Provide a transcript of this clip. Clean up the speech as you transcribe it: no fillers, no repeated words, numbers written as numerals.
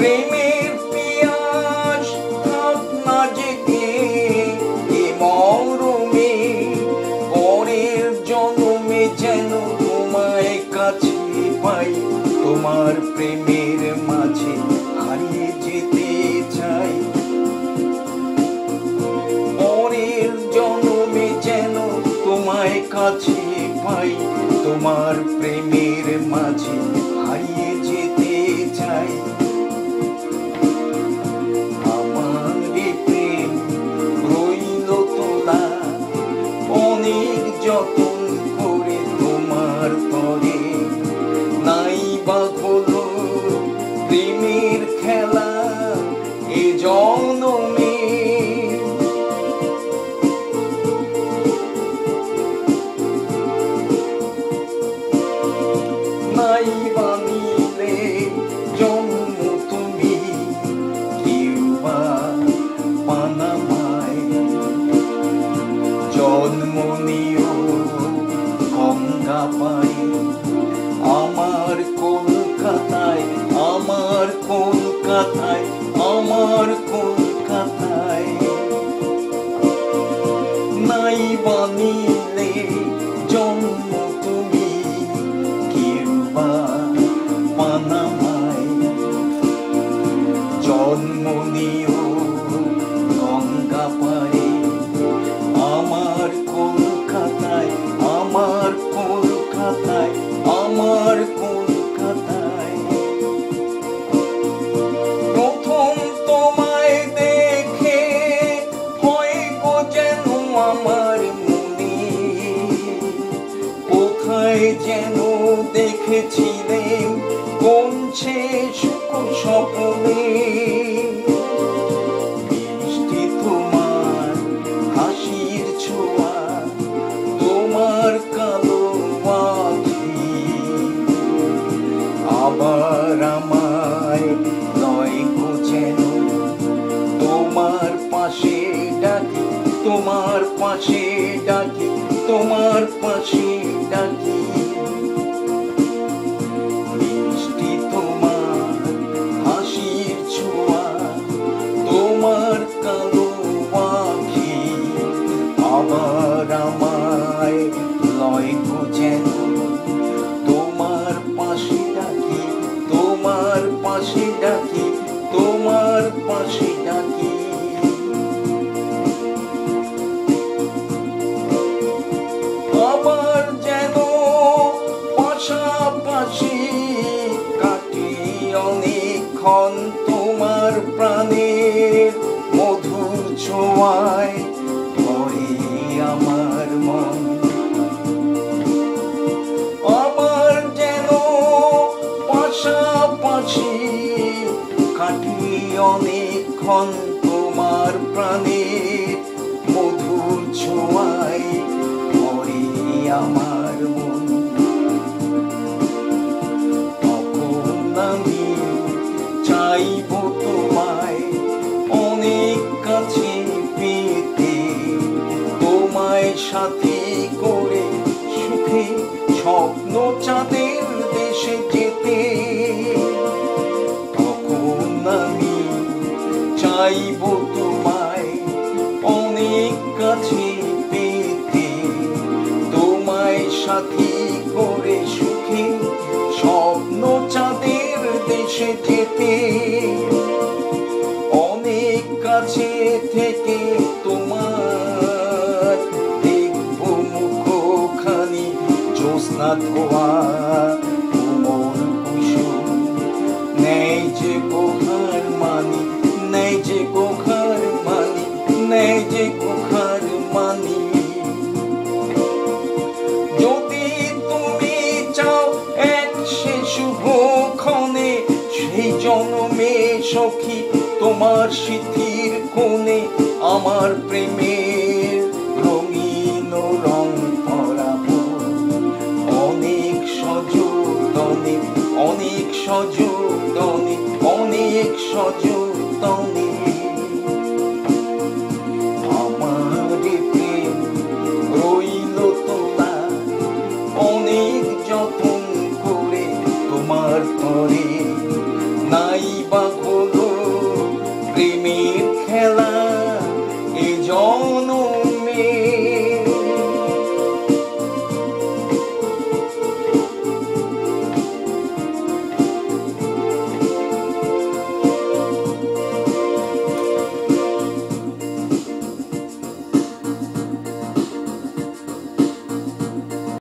প্রেমের পিয়াস থাক না জেগে এ মরমে, পরের জন্মে যেন তোমায় কাছে পাই, তোমার প্রেমের মাঝে হারিয়ে যেতে চাই। পরের জন্মে যেন তোমায় কাছে পাই, তোমার প্রেমের মাঝে হারিয়ে যেতে চাই। আমার প্রেম রইল তোলা অনেক যতন করে তোমার তরে, নাই বা হলো প্রেমের খেলা এ জনমে। নাই বা নিলে জন্ম তুমি কেউ বা পানামায়, জন্ম নিও গঙ্গা পায়ে আমার কলকাতায়, আমার কলকাতায়, আমার কলকাতায়। নাই বা নিলে জন্ম তুমি কেউ বা পানামায়, জন্ম নিও গঙ্গা পায়ে আমার কলকাতায়, আমার কলকাতায়, আমার কলকাতায়। প্রথম তোমায় দেখে হয় গো যেন আমার মনে, কোথায় যেন দেখেছিলেন কোন সে সুখ স্বপ্নে। মিষ্টি তোমার হাসির ছোঁয়া, তোমার কালো আঁখি আবার আমায় লয় গো যেন তোমার পাশে ডাকি, তোমার পাশে ডাকি, তোমার পাশে ডাকি। মিষ্টি তোমার হাসির ছোঁয়া, তোমার কালো আঁখি আবার আমায় লয় গো যেন তোমার পাশে ডাকি, তোমার পাশে ডাকি, তোমার পাশে ডাকি। আবার যেন পাশাপাশি কাটি অনেকক্ষণ তোমার প্রাণের মধুর ছোঁয়ায় ভরে আমার মন। আবার যেন পাশাপাশি কাটি অনেকক্ষণ তোমার প্রাণের মধুর ছোঁয়ায় ভরে আমার মন। তখন আমি চাইব তোমায় অনেক কাছে পেতে, তোমায় সাথী করে সুখে স্বপ্ন চাঁদের দেশে যেতে। তখন আমি চাইব তোমায় অনেক কাছে পেতে, তোমায় সাথী করে সুখে স্বপ্ন চাঁদের দেশে যেতে। অনেক কাছে থেকে তোমার দেখব মুখখানি জ্যোৎস্না ধোয়া কোমল কুসুম, নেই যে কোখার মানি, নেই যে কোখার মানি, নেই যে কোখার মানি। যদি তুমি চাও এক সে শুভক্ষণে, সেই জন্মে সখী তোমার স্মৃতির কোণে আমার প্রেমের রঙিন রং পরাবো। অনেক সযতনে, অনেক সযতনে, অনেক সযতনে। আমার প্রেম রইল তোলা অনেক যতন করে তোমার তরে, নাই বাঁধো